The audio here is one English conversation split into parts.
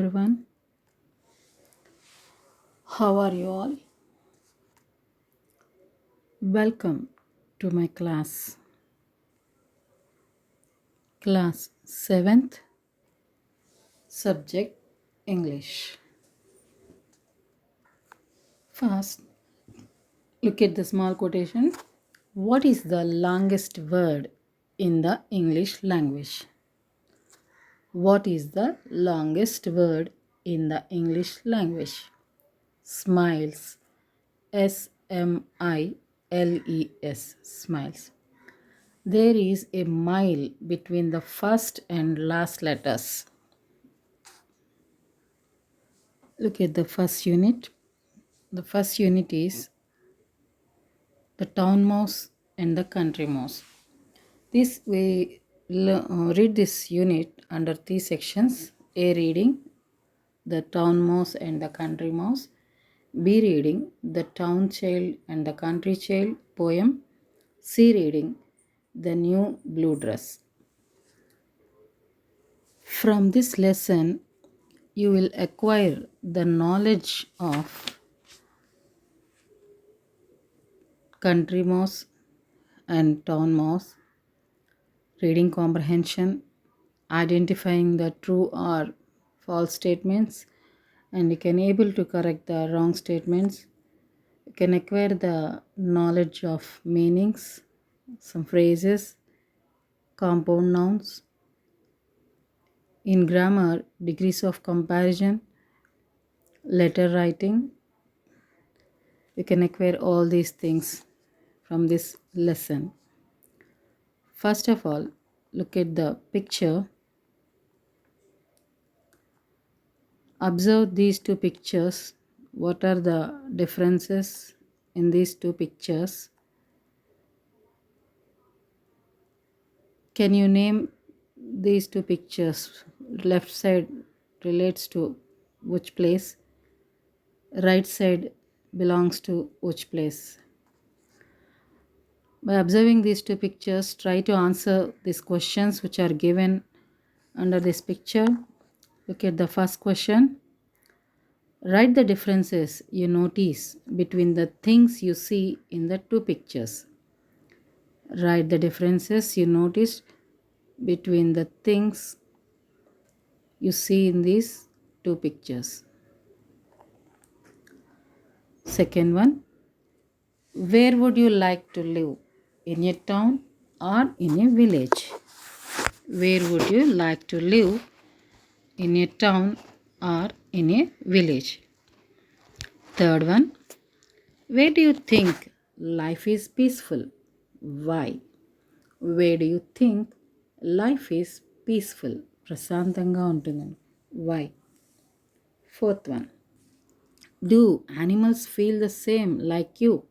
Everyone, how are you all? Welcome to my class 7th, subject English. First, look at the small quotation. What is the longest word in the English language? What is the longest word in the English language? Smiles. Smiles. Smiles. There is a mile between the first and last letters. Look at the first unit. The first unit is the town mouse and the country mouse. This we read this unit under three sections: A reading, the town mouse and the country mouse; B reading, the town child and the country child poem; C reading, the new blue dress. From this lesson, you will acquire the knowledge of country mouse and town mouse, reading comprehension, identifying the true or false statements, and you can able to correct the wrong statements. You can acquire the knowledge of meanings, some phrases, compound nouns. In grammar, degrees of comparison, letter writing. You can acquire all these things from this lesson. First of all, look at the picture. Observe these two pictures. What are the differences in these two pictures? Can you name these two pictures? Left side relates to which place? Right side belongs to which place? By observing these two pictures, try to answer these questions which are given under this picture. Look at the first question. Write the differences you notice between the things you see in the two pictures. Write the differences you noticed between the things you see in these two pictures. Second one. Where would you like to live? In a town or in a village? Where would you like to live? In a town or in a village? Third one. Where do you think life is peaceful? Why? Where do you think life is peaceful? ప్రశాంతంగా ఉంటుందని. Why? Fourth one. Do animals feel the same like you?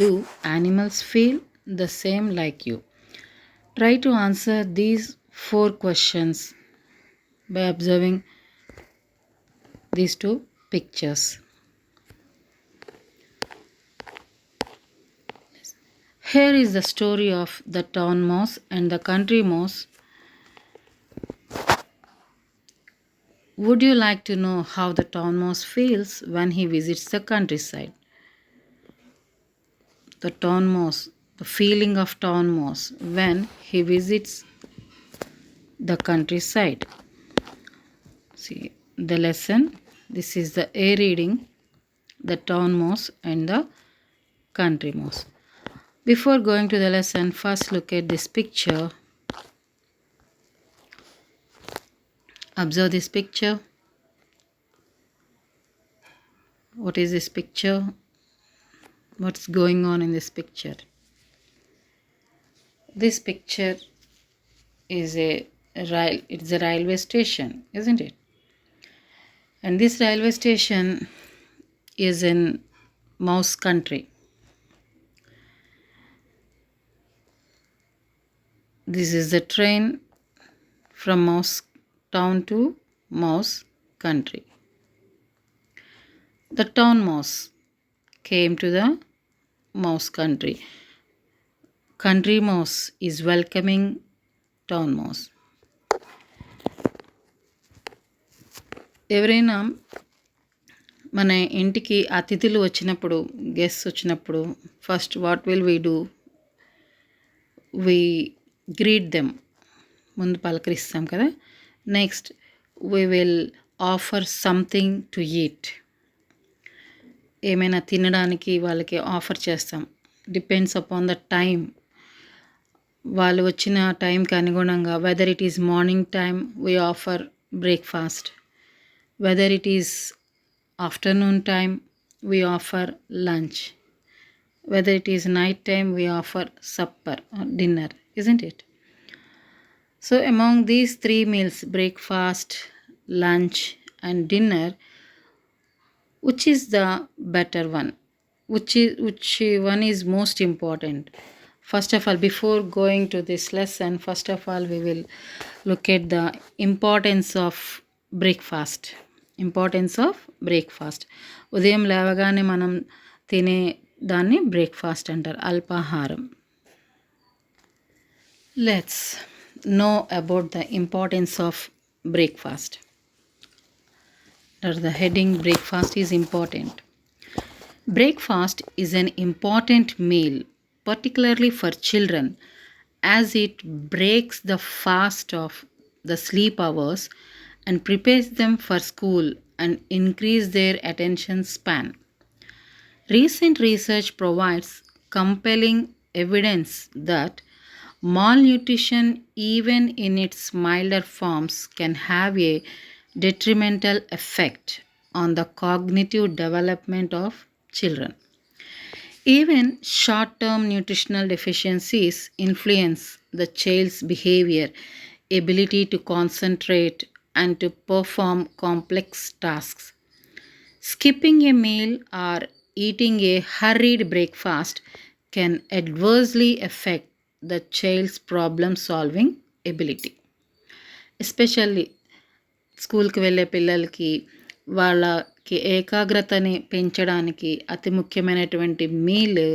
Do animals feel the same like you? Try to answer these four questions by observing these two pictures. Here is the story of the town mouse and the country mouse. Would you like to know how the town mouse feels when he visits the countryside? The town mouse, the feeling of town mouse when he visits the countryside. See the lesson. This is the A reading, the town mouse and the country mouse. Before going to the lesson, first look at this picture. Observe this picture. What is this picture? What's going on in this picture? This picture is it's a railway station, isn't it? And this railway station is in mouse country. This is the train from mouse town to mouse country. The town mouse came to the mouse country. Country mouse is welcoming town mouse. ఎవరైనా మన ఇంటికి అతిథులు వచ్చినప్పుడు, guests వచ్చినప్పుడు first what will we do? We greet them. ముందు పలకరిస్తాం కదా. Next we will offer something to eat. ఏమైనా తినడానికి వాళ్ళకి ఆఫర్ చేస్తాం. Depends upon the time. వాళ్ళు వచ్చిన టైంకి అనుగుణంగా, whether it is morning time we offer breakfast, whether it is afternoon time we offer lunch, whether it is night time we offer supper or dinner, isn't it? So among these three meals, breakfast, lunch and dinner, which is the better one? Which one is most important? First of all, before going to this lesson, first of all we will look at the importance of breakfast. ఉదయం లేవగానే మనం తినే దాన్ని breakfast అంటారు, అల్పాహారం. Let's know about the importance of breakfast. Under the heading breakfast is important. Breakfast is an important meal, particularly for children, as it breaks the fast of the sleep hours and prepares them for school and increase their attention span. Recent research provides compelling evidence that malnutrition, even in its milder forms, can have a detrimental effect on the cognitive development of children. Even short-term nutritional deficiencies influence the child's behavior, ability to concentrate, and to perform complex tasks. Skipping a meal or eating a hurried breakfast can adversely affect the child's problem-solving ability. Especially స్కూల్కి వెళ్ళే పిల్లలకి వాళ్ళకి ఏకాగ్రతని పెంచడానికి అతి ముఖ్యమైనటువంటి meal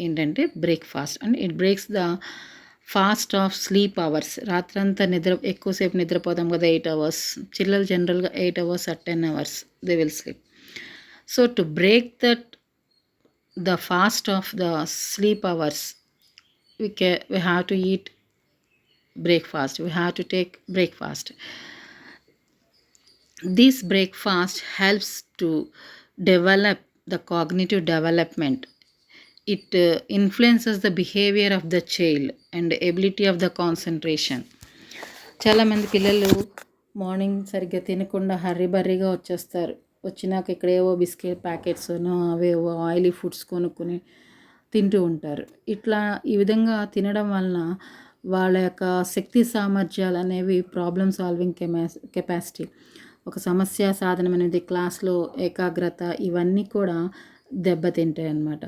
ఏంటంటే breakfast. And it breaks the fast of sleep hours. రాత్రంతా ఎక్కువసేపు నిద్రపోతాం కదా, 8 hours. చిల్లలు జనరల్గా 8 hours or 10 hours they will sleep. So to break the fast of the sleep hours, we have to eat breakfast. We have to take breakfast. This breakfast helps to develop the cognitive development. It influences the behavior of the child and the ability of the concentration. చాలామంది పిల్లలు morning సరిగ్గా తినకుండా హర్రీబర్రీగా వచ్చేస్తారు. వచ్చినాక ఇక్కడేవో biscuit packets అవేవో oily foods కొనుక్కొని తింటూ ఉంటారు. ఈ విధంగా తినడం వలన వాళ్ళ యొక్క శక్తి సామర్థ్యాలు అనేవి ప్రాబ్లమ్ సాల్వింగ్ కెపాసిటీ, ఒక సమస్య సాధనం అనేది, క్లాస్లో ఏకాగ్రత, ఇవన్నీ కూడా దెబ్బతింటాయి అన్నమాట.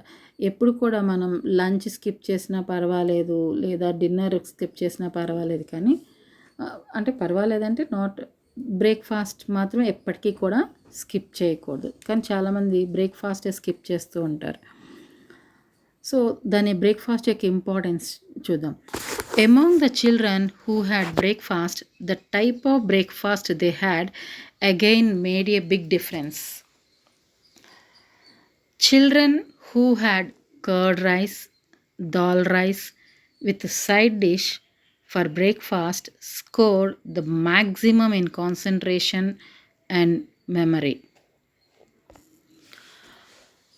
ఎప్పుడు కూడా మనం లంచ్ స్కిప్ చేసినా పర్వాలేదు, లేదా డిన్నర్ స్కిప్ చేసినా పర్వాలేదు, కానీ అంటే పర్వాలేదంటే బ్రేక్ఫాస్ట్ మాత్రం ఎప్పటికీ కూడా స్కిప్ చేయకూడదు. కానీ చాలామంది బ్రేక్ఫాస్టే స్కిప్ చేస్తూ ఉంటారు. సో దాని బ్రేక్ఫాస్ట్ యొక్క ఇంపార్టెన్స్ చూద్దాం. Among the children who had breakfast, the type of breakfast they had again made a big difference. Children who had curd rice, dal rice with side dish for breakfast scored the maximum in concentration and memory.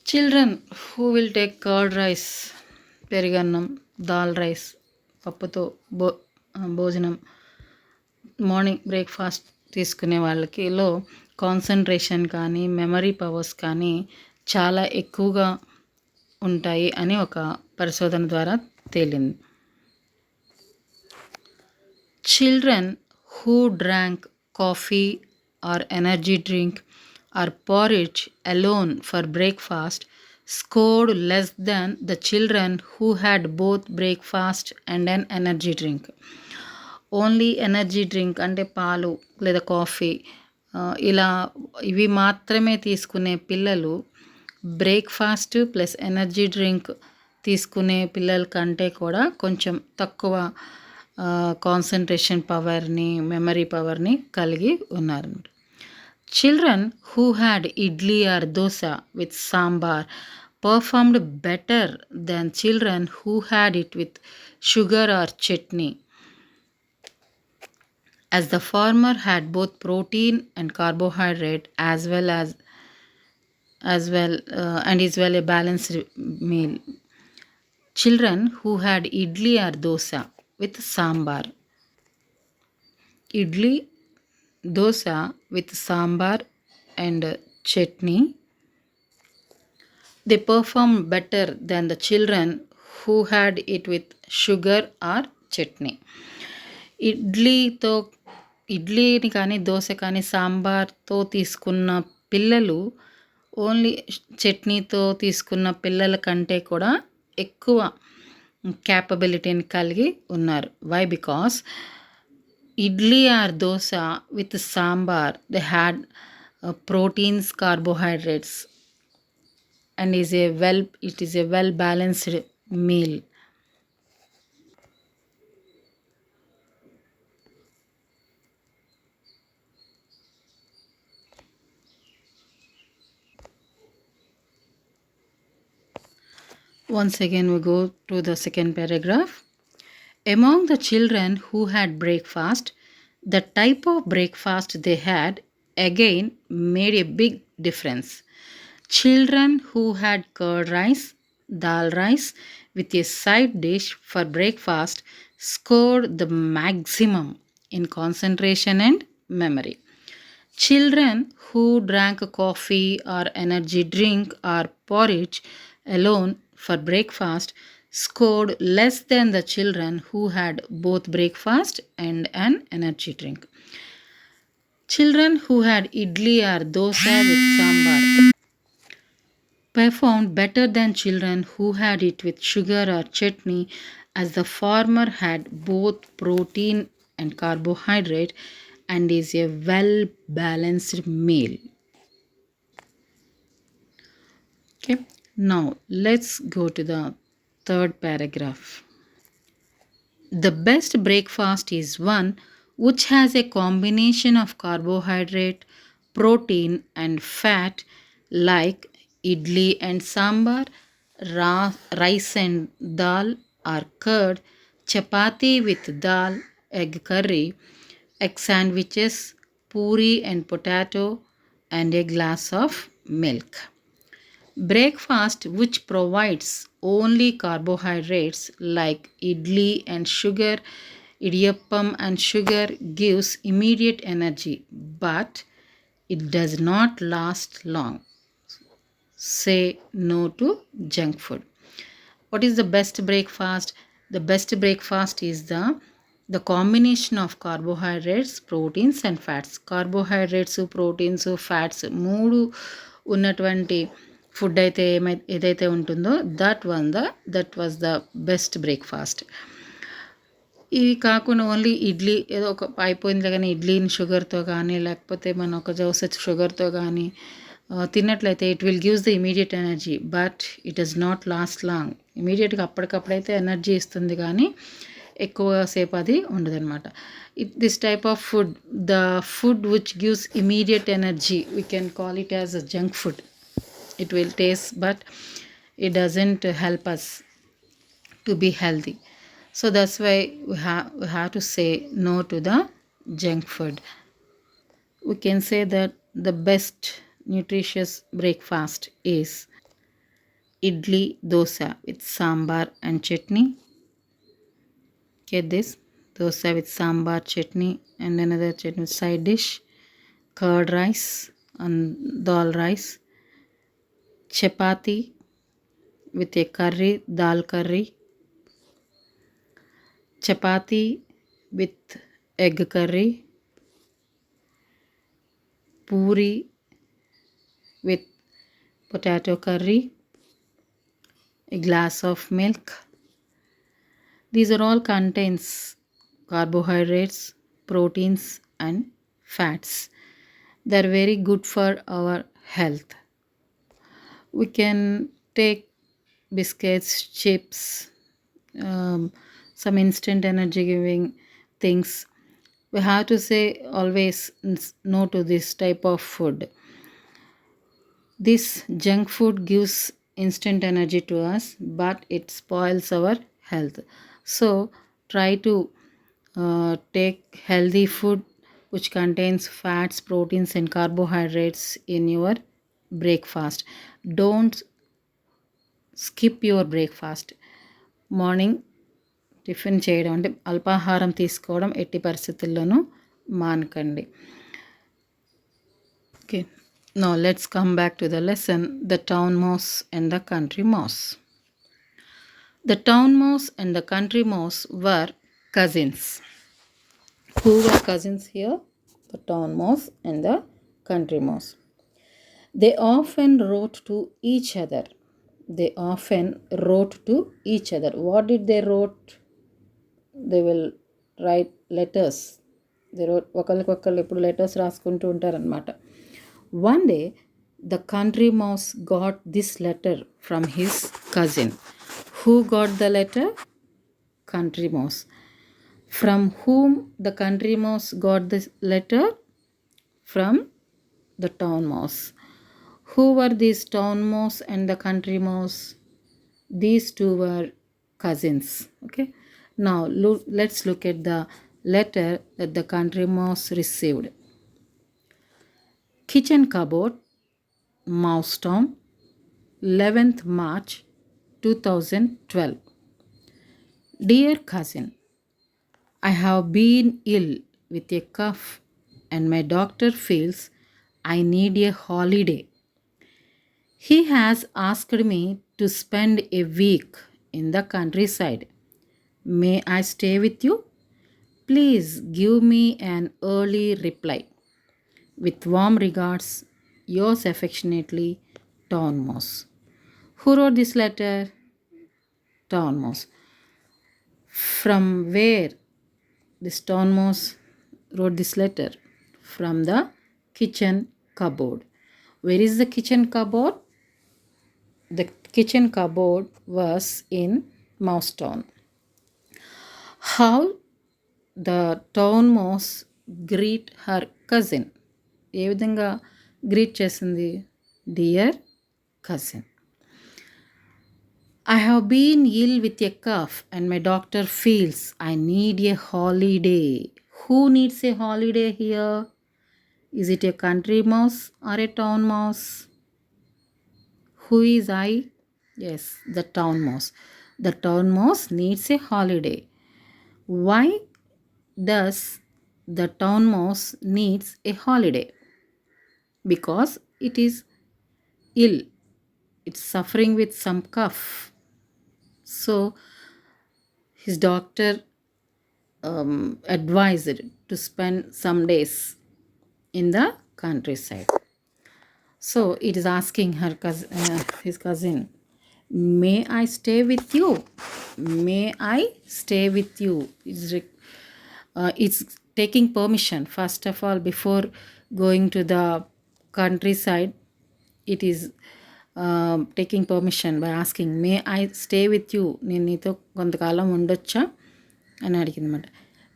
Children who will take curd rice, perigannam, dal rice, పప్పుతో భోజనం, morning breakfast తీసుకునే వాళ్ళకిలో concentration కానీ memory powers కానీ చాలా ఎక్కువగా ఉంటాయి అని ఒక పరిశోధన ద్వారా తేలింది. Children who drank coffee or energy drink are porridge alone for breakfast scored less than the children who had both breakfast and an energy drink. Only energy drink అంటే పాలు లేదా కాఫీ ఇలా ఇవి మాత్రమే తీసుకునే పిల్లలు బ్రేక్ఫాస్ట్ ప్లస్ ఎనర్జీ డ్రింక్ తీసుకునే పిల్లల కంటే కూడా కొంచెం తక్కువ కాన్సన్ట్రేషన్ పవర్ని, మెమరీ పవర్ని కలిగి ఉన్నారు. Children who had idli or dosa with sambar performed better than children who had it with sugar or chutney, as the former had both protein and carbohydrate as well and is well a balanced meal. Children who had idli or dosa with sambar. Idli, dosa with sambar and chutney, they perform better than the children who had it with sugar or chutney. ఇడ్లీతో ఇడ్లీని కానీ దోశ కానీ సాంబార్తో తీసుకున్న పిల్లలు only చట్నీతో తీసుకున్న పిల్లల కంటే కూడా ఎక్కువ క్యాపబిలిటీని కలిగి ఉన్నారు. Why? Because idli or dosa with sambar, they had proteins, carbohydrates, and it is a well balanced meal. Once again we go to the second paragraph. Among the children who had breakfast, the type of breakfast they had again made a big difference. Children who had curd rice, dal rice with a side dish for breakfast scored the maximum in concentration and memory. Children who drank coffee or energy drink or porridge alone for breakfast scored less than the children who had both breakfast and an energy drink. Children who had idli or dosa with sambar performed better than children who had it with sugar or chutney, as the former had both protein and carbohydrate and is a well balanced meal. Okay, now let's go to the third paragraph. The best breakfast is one which has a combination of carbohydrate, protein, and fat, like idli and sambar, rice and dal or curd, chapati with dal, egg curry, egg sandwiches, puri and potato, and a glass of milk. Breakfast which provides only carbohydrates like idli and sugar, idiyappam and sugar gives immediate energy, but it does not last long. Say no to junk food. What is the best breakfast? The best breakfast is the combination of carbohydrates, proteins and fats. Carbohydrates, proteins, fats మూడు ఉన్నటువంటి food అయితే ఏదైతే ఉంటుందో that was the best breakfast. ఇవి కాకుండా only idli ఏదో ఒక అయిపోయింది కానీ ఇడ్లీని షుగర్తో కానీ లేకపోతే మనం ఒక దోశ షుగర్తో కానీ తిన్నట్లయితే it will gives the immediate energy, but it does not last long. ఇమీడియట్గా అప్పటికప్పుడైతే ఎనర్జీ ఇస్తుంది కానీ ఎక్కువసేపు అది ఉండదన్నమాట. This type of food, the food which gives immediate energy, we can call it as a junk food. It will taste, but it doesn't help us to be healthy. So that's why we have to say no to the junk food. We can say that the best nutritious breakfast is idli dosa with sambar and chutney. Get this, dosa with sambar chutney and another chutney side dish, curd rice and dal rice, chapati with a curry, dal curry, chapati with egg curry, puri with potato curry, a glass of milk. These are all contains carbohydrates, proteins and fats. They are very good for our health. We can take biscuits, chips, some instant energy giving things We have to say always no to this type of food. This junk food gives instant energy to us, but it spoils our health. So try to take healthy food which contains fats, proteins, and carbohydrates in your breakfast. Don't skip your breakfast. Morning tiffin చేయడం అంటే అల్పాహారం తీసుకోవడం ఎట్టి పరిస్థితుల్లోనూ మానకండి. Okay, now let's come back to the lesson, the town mouse and the country mouse. The town mouse and the country mouse were cousins. Who were cousins here? The town mouse and the country mouse. They often wrote to each other. They often wrote to each other. What did they wrote? They will write letters. They wrote ఒకళ్ళకొకళ్ళు ఎప్పుడు letters రాసుకుంటూ ఉంటారనమాట. One day the country mouse got this letter from his cousin. Who got the letter? Country mouse. From whom the country mouse got this letter? From the town mouse. Who were these town mouse and the country mouse? These two were cousins. Okay. Now let's look at the letter that the country mouse received. Kitchen cupboard, Mousetown, 11th March 2012. Dear cousin, I have been ill with a cough and my doctor feels I need a holiday. He has asked me to spend a week in the countryside. May I stay with you? Please give me an early reply. With warm regards, yours affectionately, Town Mouse. Who wrote this letter? Town Mouse. From where this Town Mouse wrote this letter? From the kitchen cupboard. Where is the kitchen cupboard? The kitchen cupboard was in Mousetown. How the town mouse greet her cousin? ఏ విధంగా greet చేసింది? Dear cousin. I have been ill with a cough and my doctor feels I need a holiday. Who needs a holiday here? Is it a country mouse or a town mouse? Who is I? Yes, the town mouse. The town mouse needs a holiday. Why does the town mouse needs a holiday? Because it is ill. It's suffering with some cough. So his doctor advised to spend some days in the countryside. So it is asking his cousin, may I stay with you? May I stay with you? It's taking permission. First of all, before going to the countryside, it is taking permission by asking, may I stay with you? నేను నీతో కొంతకాలం ఉండొచ్చా అని అడిగిందన్నమాట.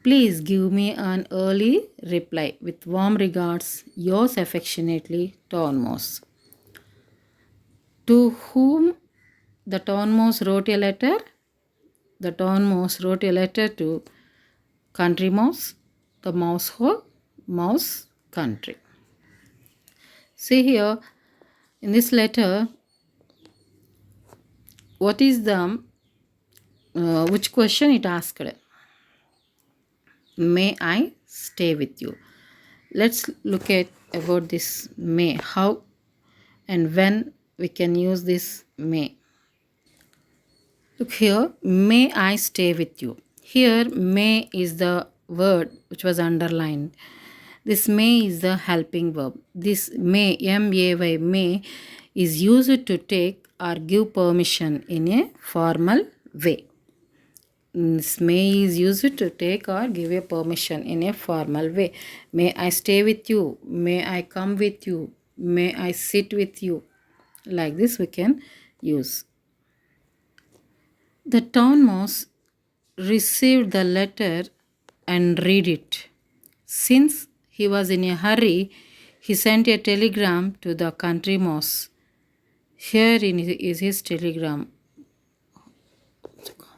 Please give me an early reply. With warm regards, yours affectionately, Town Mouse. To whom the Town Mouse wrote a letter? The Town Mouse wrote a letter to country mouse, the mouse country. See here, in this letter, what is the which question it asked? May I stay with you? Let's look at about this may. How and when we can use this may. Look here, may I stay with you. Here, may is the word which was underlined. This may is the helping verb. This may, M-A-Y, may, is used to take or give permission in a formal way. This may is used to take or give a permission in a formal way. May I stay with you? May I come with you? May I sit with you? Like this we can use. The town mouse received the letter and read it. Since he was in a hurry, he sent a telegram to the country mouse. Here is his telegram.